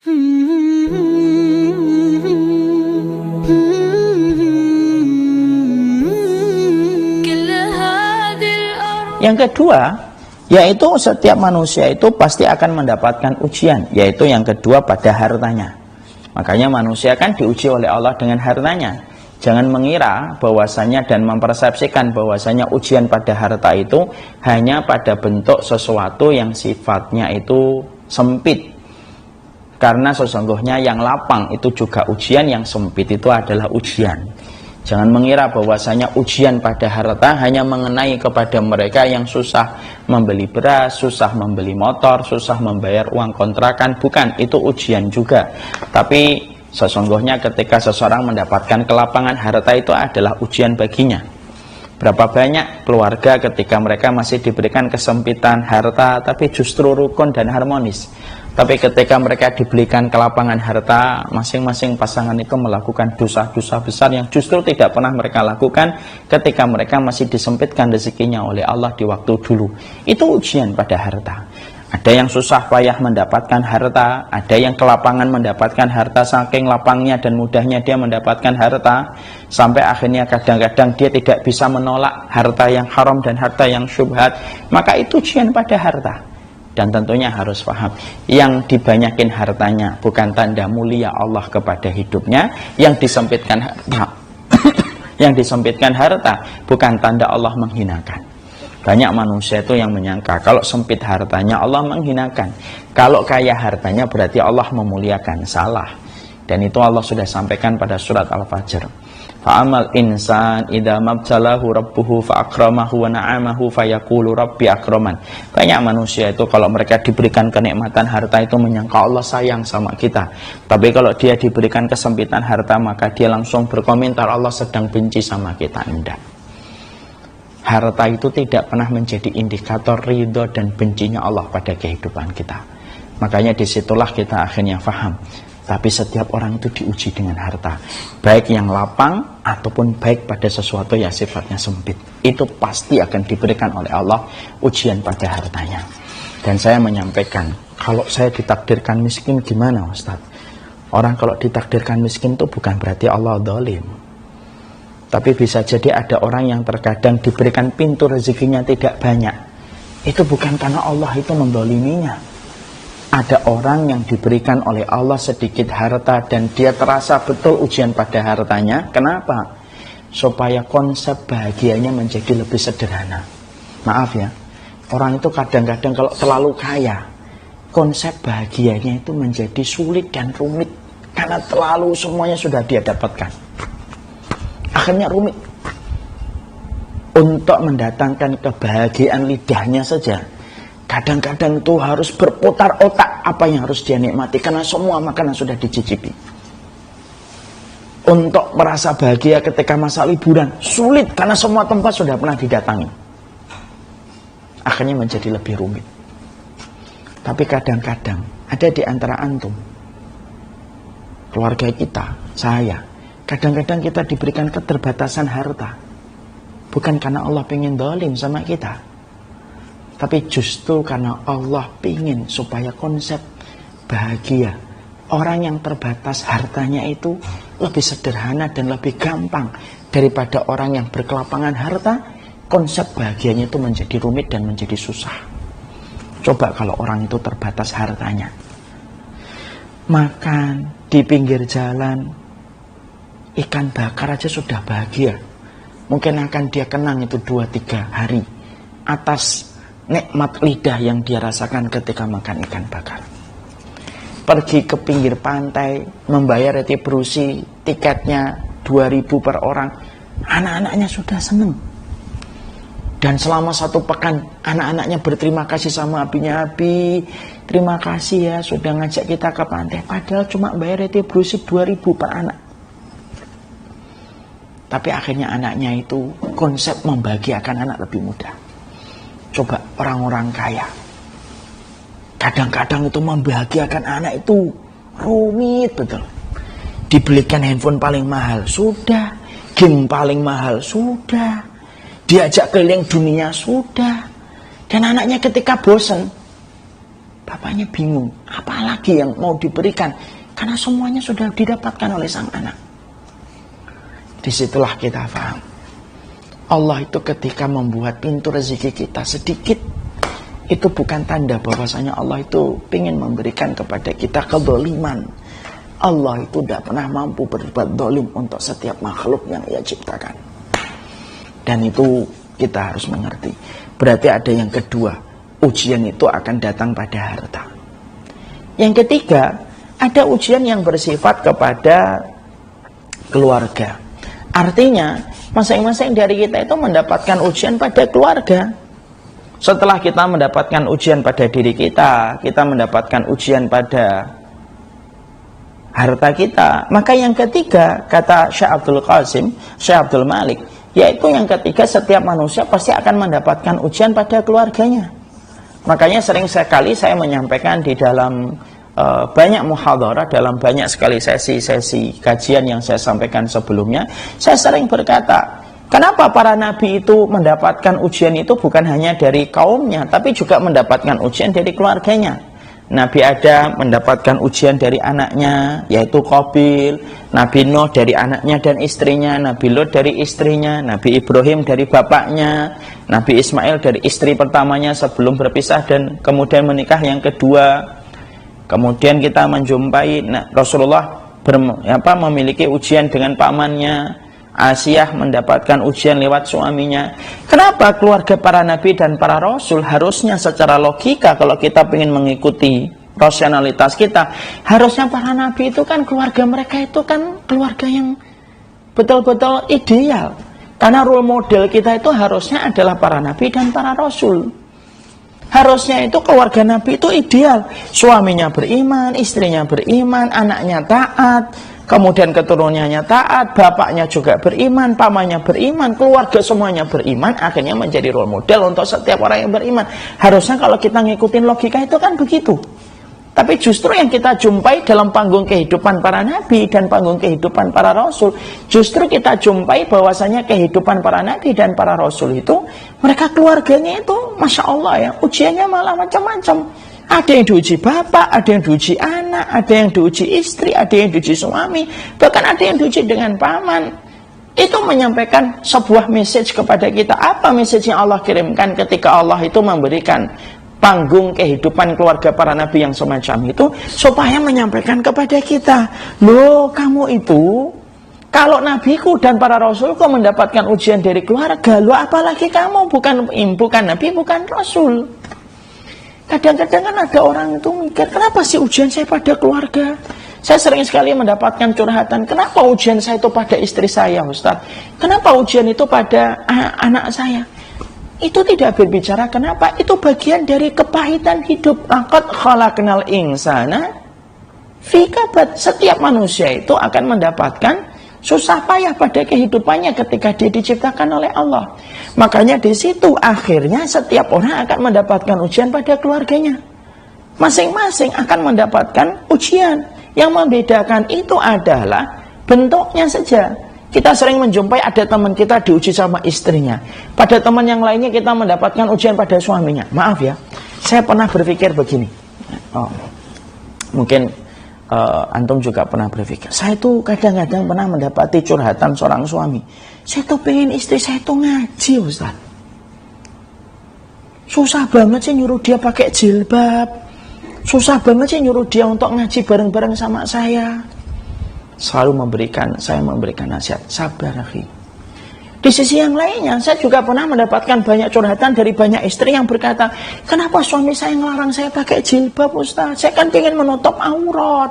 Yang kedua, yaitu setiap manusia itu pasti akan mendapatkan ujian, yaitu yang kedua pada hartanya. Makanya manusia kan diuji oleh Allah dengan hartanya. Jangan mengira bahwasanya dan mempersepsikan bahwasanya ujian pada harta itu hanya pada bentuk sesuatu yang sifatnya itu sempit. Karena sesungguhnya yang lapang itu juga ujian, yang sempit itu adalah ujian. Jangan mengira bahwasanya ujian pada harta hanya mengenai kepada mereka yang susah membeli beras, susah membeli motor, susah membayar uang kontrakan. Bukan, itu ujian juga. Tapi sesungguhnya ketika seseorang mendapatkan kelapangan harta itu adalah ujian baginya. Berapa banyak keluarga ketika mereka masih diberikan kesempitan harta tapi justru rukun dan harmonis. Tapi ketika mereka diberikan kelapangan harta, masing-masing pasangan itu melakukan dosa-dosa besar yang justru tidak pernah mereka lakukan ketika mereka masih disempitkan rezekinya oleh Allah di waktu dulu. Itu ujian pada harta. Ada yang susah payah mendapatkan harta, ada yang kelapangan mendapatkan harta, saking lapangnya dan mudahnya dia mendapatkan harta, sampai akhirnya kadang-kadang dia tidak bisa menolak harta yang haram dan harta yang syubhat. Maka itu ujian pada harta. Dan tentunya harus paham, yang dibanyakin hartanya bukan tanda mulia Allah kepada hidupnya, yang disempitkan harta yang disempitkan harta bukan tanda Allah menghinakan. Banyak manusia itu yang menyangka kalau sempit hartanya Allah menghinakan, kalau kaya hartanya berarti Allah memuliakan. Salah. Dan itu Allah sudah sampaikan pada surat Al-Fajr. Fa'amal insan idza mabtalahu rabbuhu fa'akramahu wa na'amahu fayaqulu rabbi akraman. Banyak manusia itu kalau mereka diberikan kenikmatan harta itu menyangka Allah sayang sama kita. Tapi kalau dia diberikan kesempitan harta maka dia langsung berkomentar Allah sedang benci sama kita. Enggak. Harta itu tidak pernah menjadi indikator ridho dan bencinya Allah pada kehidupan kita. Makanya disitulah kita akhirnya faham. Tapi setiap orang itu diuji dengan harta, baik yang lapang ataupun baik pada sesuatu yang sifatnya sempit. Itu pasti akan diberikan oleh Allah ujian pada hartanya. Dan saya menyampaikan, kalau saya ditakdirkan miskin gimana Ustaz? Orang kalau ditakdirkan miskin itu bukan berarti Allah zalim. Tapi bisa jadi ada orang yang terkadang diberikan pintu rezekinya tidak banyak. Itu bukan karena Allah itu menzaliminya. Ada orang yang diberikan oleh Allah sedikit harta dan dia terasa betul ujian pada hartanya. Kenapa? Supaya konsep bahagianya menjadi lebih sederhana. Maaf ya, orang itu kadang-kadang kalau terlalu kaya, konsep bahagianya itu menjadi sulit dan rumit. Karena terlalu semuanya sudah dia dapatkan. Akhirnya rumit. Untuk mendatangkan kebahagiaan lidahnya saja, kadang-kadang itu harus berputar otak apa yang harus dia nikmati, karena semua makanan sudah dicicipi. Untuk merasa bahagia ketika masa liburan sulit karena semua tempat sudah pernah didatangi. Akhirnya menjadi lebih rumit. Tapi kadang-kadang ada di antara antum, keluarga kita, saya, kadang-kadang kita diberikan keterbatasan harta bukan karena Allah pengen zalim sama kita, tapi justru karena Allah ingin supaya konsep bahagia orang yang terbatas hartanya itu lebih sederhana dan lebih gampang daripada orang yang berkelapangan harta. Konsep bahagianya itu menjadi rumit dan menjadi susah. Coba kalau orang itu terbatas hartanya, makan di pinggir jalan ikan bakar aja sudah bahagia. Mungkin akan dia kenang itu 2-3 hari atas nikmat lidah yang dia rasakan ketika makan ikan bakar. Pergi ke pinggir pantai, membayar retribusi tiketnya 2.000 per orang, anak-anaknya sudah senang. Dan selama 1 pekan, anak-anaknya berterima kasih sama abinya, Abi, terima kasih ya sudah ngajak kita ke pantai. Padahal cuma bayar retribusi 2.000 per anak. Tapi akhirnya anaknya itu konsep membahagiakan anak lebih mudah. Coba orang-orang kaya, kadang-kadang itu membahagiakan anak itu rumit betul. Dibelikan handphone paling mahal, sudah. Game paling mahal, sudah. Diajak keliling dunia, sudah. Dan anaknya ketika bosan, Bapaknya bingung, apalagi yang mau diberikan, karena semuanya sudah didapatkan oleh sang anak. Disitulah kita paham, Allah itu ketika membuat pintu rezeki kita sedikit, itu bukan tanda bahwasanya Allah itu ingin memberikan kepada kita kezaliman. Allah itu tidak pernah mampu berbuat zalim untuk setiap makhluk yang Ia ciptakan. Dan itu kita harus mengerti. Berarti ada yang kedua, ujian itu akan datang pada harta. Yang ketiga, ada ujian yang bersifat kepada keluarga. Artinya, masing-masing dari kita itu mendapatkan ujian pada keluarga. Setelah kita mendapatkan ujian pada diri kita mendapatkan ujian pada harta kita, maka yang ketiga, kata Syekh Abdul Qasim, Syekh Abdul Malik, yaitu yang ketiga, setiap manusia pasti akan mendapatkan ujian pada keluarganya. Makanya sering sekali saya menyampaikan di dalam banyak muhadharah, dalam banyak sekali sesi-sesi kajian yang saya sampaikan sebelumnya, saya sering berkata, kenapa para nabi itu mendapatkan ujian itu bukan hanya dari kaumnya, tapi juga mendapatkan ujian dari keluarganya. Nabi Adam mendapatkan ujian dari anaknya, yaitu Qabil. Nabi Nuh dari anaknya dan istrinya, Nabi Lut dari istrinya, Nabi Ibrahim dari bapaknya, Nabi Ismail dari istri pertamanya sebelum berpisah dan kemudian menikah yang kedua. Kemudian kita menjumpai Rasulullah memiliki ujian dengan pamannya. Asiyah mendapatkan ujian lewat suaminya. Kenapa keluarga para nabi dan para rasul harusnya secara logika, kalau kita ingin mengikuti rasionalitas kita, harusnya para nabi itu kan keluarga mereka itu kan keluarga yang betul-betul ideal. Karena role model kita itu harusnya adalah para nabi dan para rasul. Harusnya itu keluarga nabi itu ideal. Suaminya beriman, istrinya beriman, anaknya taat, kemudian keturunannya taat, bapaknya juga beriman, pamannya beriman, keluarga semuanya beriman, akhirnya menjadi role model untuk setiap orang yang beriman. Harusnya kalau kita ngikutin logika itu kan begitu. Tapi justru yang kita jumpai dalam panggung kehidupan para nabi dan panggung kehidupan para rasul, justru kita jumpai bahwasanya kehidupan para nabi dan para rasul itu, mereka keluarganya itu, Masya Allah ya, ujiannya malah macam-macam. Ada yang diuji bapak, ada yang diuji anak, ada yang diuji istri, ada yang diuji suami, bahkan ada yang diuji dengan paman. Itu menyampaikan sebuah message kepada kita. Apa message yang Allah kirimkan ketika Allah itu memberikan panggung kehidupan keluarga para nabi yang semacam itu, supaya menyampaikan kepada kita, loh kamu itu, kalau nabiku dan para rasulku mendapatkan ujian dari keluarga, loh apalagi kamu, bukan nabi, bukan rasul. Kadang-kadang kan ada orang itu mikir, kenapa sih ujian saya pada keluarga? Saya sering sekali mendapatkan curhatan, kenapa ujian saya itu pada istri saya, Ustaz? Kenapa ujian itu pada anak saya? Itu tidak berbicara kenapa, itu bagian dari kepahitan hidup. Laqad khalaqnal insana fi kabad. Setiap manusia itu akan mendapatkan susah payah pada kehidupannya ketika dia diciptakan oleh Allah. Makanya di situ akhirnya setiap orang akan mendapatkan ujian pada keluarganya. Masing-masing akan mendapatkan ujian. Yang membedakan itu adalah bentuknya saja. Kita sering menjumpai ada teman kita diuji sama istrinya. Pada teman yang lainnya kita mendapatkan ujian pada suaminya. Maaf ya, saya pernah berpikir begini. Mungkin antum juga pernah berpikir. Saya tuh kadang-kadang pernah mendapati curhatan seorang suami. Saya tuh pengen istri saya tuh ngaji, Ustaz. Susah banget sih nyuruh dia pakai jilbab. Susah banget sih nyuruh dia untuk ngaji bareng-bareng sama saya. Saya memberikan nasihat, sabar akhi. Di sisi yang lainnya, saya juga pernah mendapatkan banyak curhatan dari banyak istri yang berkata, kenapa suami saya ngelarang saya pakai jilbab, Ustaz? Saya kan pengen menutup aurat.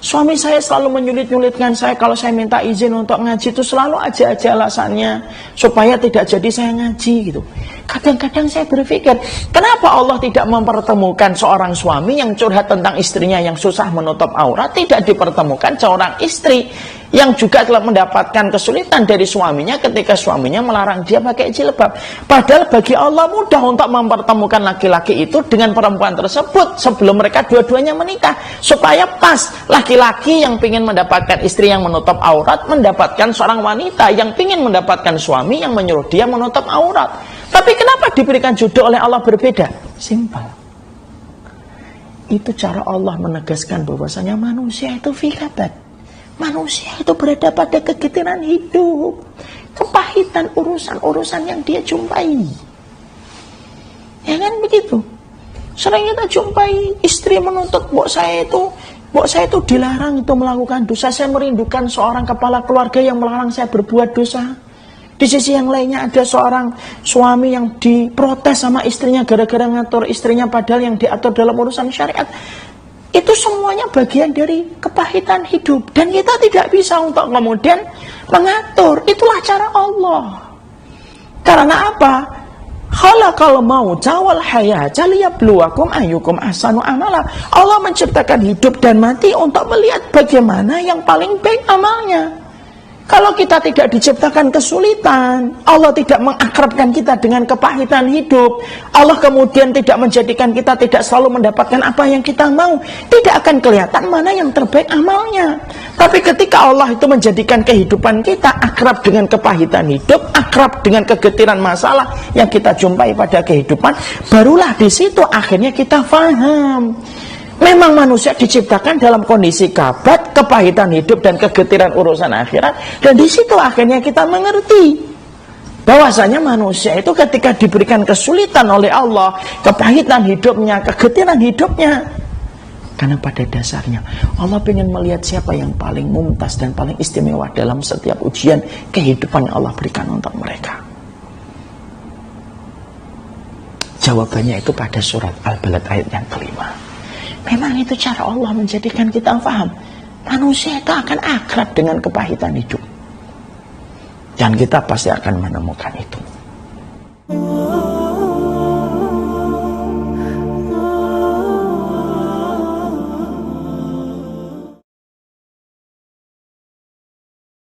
Suami saya selalu menyulit-nyulitkan saya kalau saya minta izin untuk ngaji itu selalu aja alasannya supaya tidak jadi saya ngaji gitu. Kadang-kadang saya berpikir, kenapa Allah tidak mempertemukan seorang suami yang curhat tentang istrinya yang susah menutup aurat, tidak dipertemukan seorang istri yang juga telah mendapatkan kesulitan dari suaminya ketika suaminya melarang dia pakai jilbab. Padahal bagi Allah mudah untuk mempertemukan laki-laki itu dengan perempuan tersebut sebelum mereka dua-duanya menikah, supaya pas laki-laki yang ingin mendapatkan istri yang menutup aurat mendapatkan seorang wanita yang ingin mendapatkan suami yang menyuruh dia menutup aurat. Tapi kenapa diberikan judul oleh Allah berbeda? Simpel. Itu cara Allah menegaskan bahwasanya manusia itu fi kabad. Manusia itu berada pada kegetiran hidup, kepahitan urusan-urusan yang dia jumpai. Ya kan begitu. Sering kita jumpai istri menuntut, mbok saya itu dilarang itu melakukan dosa. Saya merindukan seorang kepala keluarga yang melarang saya berbuat dosa. Di sisi yang lainnya ada seorang suami yang diprotes sama istrinya gara-gara ngatur istrinya padahal yang diatur dalam urusan syariat. Itu semuanya bagian dari kepahitan hidup. Dan kita tidak bisa untuk kemudian mengatur. Itulah cara Allah. Karena apa? Khalaqal mauta wal hayata liyabluwakum ayyukum ahsanu amala. Allah menciptakan hidup dan mati untuk melihat bagaimana yang paling baik amalnya. Kalau kita tidak diciptakan kesulitan, Allah tidak mengakrabkan kita dengan kepahitan hidup, Allah kemudian tidak menjadikan kita tidak selalu mendapatkan apa yang kita mau, tidak akan kelihatan mana yang terbaik amalnya. Tapi ketika Allah itu menjadikan kehidupan kita akrab dengan kepahitan hidup, akrab dengan kegetiran masalah yang kita jumpai pada kehidupan, barulah di situ akhirnya kita faham. Memang manusia diciptakan dalam kondisi kabad, kepahitan hidup dan kegetiran urusan akhirat. Dan di situ akhirnya kita mengerti bahwasanya manusia itu ketika diberikan kesulitan oleh Allah, kepahitan hidupnya, kegetiran hidupnya, karena pada dasarnya Allah ingin melihat siapa yang paling mumtaz dan paling istimewa dalam setiap ujian kehidupan yang Allah berikan untuk mereka. Jawabannya itu pada surat Al-Balad ayat yang kelima. Memang itu cara Allah menjadikan kita paham. Manusia itu akan akrab dengan kepahitan hidup. Dan kita pasti akan menemukan itu.